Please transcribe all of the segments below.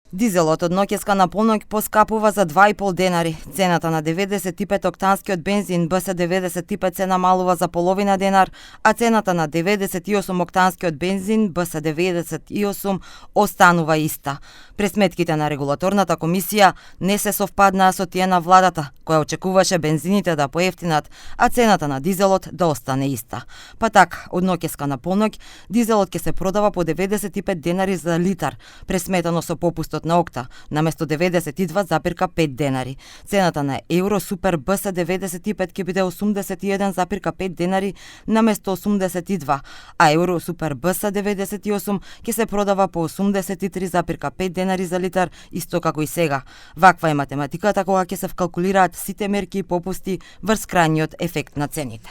Дизелот од ноќеска на полноќ поскапува за 2,5 денари. Цената на 95-октанскиот бензин БС-95 се намалува за половина денар, а цената на 98-октанскиот бензин БС-98 останува иста. Пресметките на регулаторната комисија не се совпаднаа со тие на владата, која очекуваше бензините да поевтинат, а цената на дизелот да остане иста. Па така, од ноќеска на полноќ, дизелот ќе се продава по 95 денари за литар, пресметано со попустот на Окта, наместо 92,5 денари. Цената на Евро Супер БС-95 ќе биде 81,5 денари наместо 82, а Евро Супер БС-98 ќе се продава по 83,5 денари за литар, исто како и сега. Ваква е математиката кога ќе се вкалкулираат сите мерки и попусти врз крајниот ефект на цените.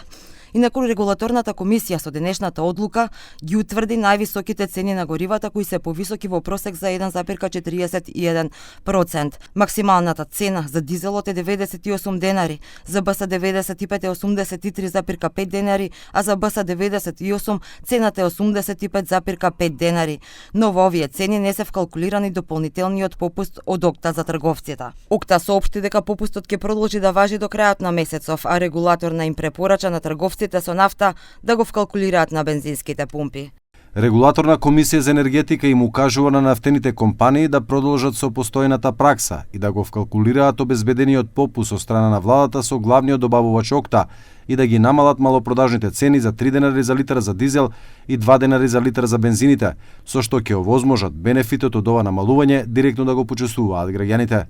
Инаку регулаторната комисија со денешната одлука ги утврди највисоките цени на горивата кои се повисоки во просек за 1,41%. Максималната цена за дизелот е 98 денари, за БС-95 е 83,5 денари, а за БС-98 цената е 85,5 денари. Но во овие цени не се вкалкулирани дополнителниот попуст од Окта за трговците. Окта соопшти дека попустот ќе продолжи да важи до крајот на месецов, а регулаторна им препорача на трговците со нафта да го вкалкулираат на бензинските пумпи. Регулаторна комисија за енергетика им укажува на нафтените компании да продолжат со постојната пракса и да го вкалкулираат обезбедениот попуст од страна на владата со главниот добавувач Окта и да ги намалат малопродажните цени за 3 денари за литар за дизел и 2 денари за литар за бензините, со што ќе овозможат бенефитот од ова намалување директно да го почувствуваат граѓаните.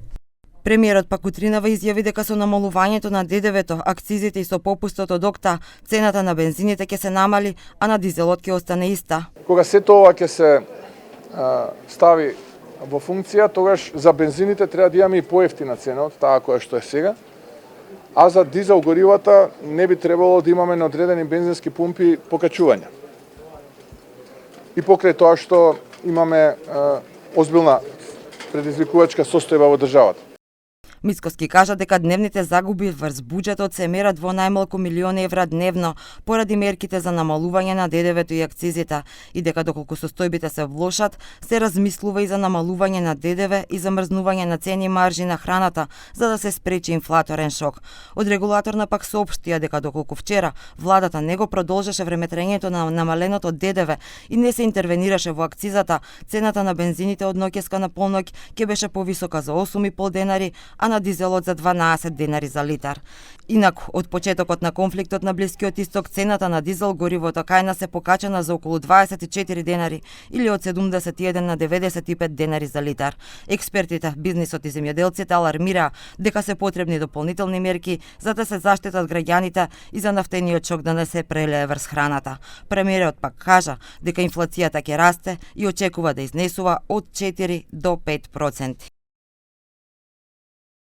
Премиерот пак утринава изјави дека со намалувањето на ДДВ-то, акцизите и со попустот од Окта, цената на бензините ќе се намали, а на дизелот ќе остане иста. Кога сето ова ќе се стави во функција, тогаш за бензините треба да имаме и поевтина цена од таа која што е сега, а за дизел горивата не би требало да имаме на одредени бензински пумпи покачувања. И покрај тоа што имаме озбилна предизвикувачка состојба во државата. Мицкоски кажа дека дневните загуби врз буџетот се мерат во најмалку милиони евра дневно поради мерките за намалување на ДДВ-то и акцизите и дека доколку состојбите се влошат, се размислува и за намалување на ДДВ и замрзнување на цени и маржи на храната за да се спречи инфлаторен шок. Од регулаторна пак соопштија дека доколку вчера владата не го продолжеше времетрањето на намаленото ДДВ и не се интервенираше во акцизата, цената на бензините од ноќеска на полноќ ќе беше повисока за 8,5 денари, а на дизелот за 12 денари за литар. Инаку, од почетокот на конфликтот на Блискиот Исток, цената на дизел горивото кај нас се покачена за околу 24 денари или од 71 на 95 денари за литар. Експертите, бизнисот и земјоделците алармираа дека се потребни дополнителни мерки за да се заштитат граѓаните и за нафтениот шок да не се прелее врз храната. Премиерот пак кажа дека инфлацијата ќе расте и очекува да изнесува од 4 до 5%.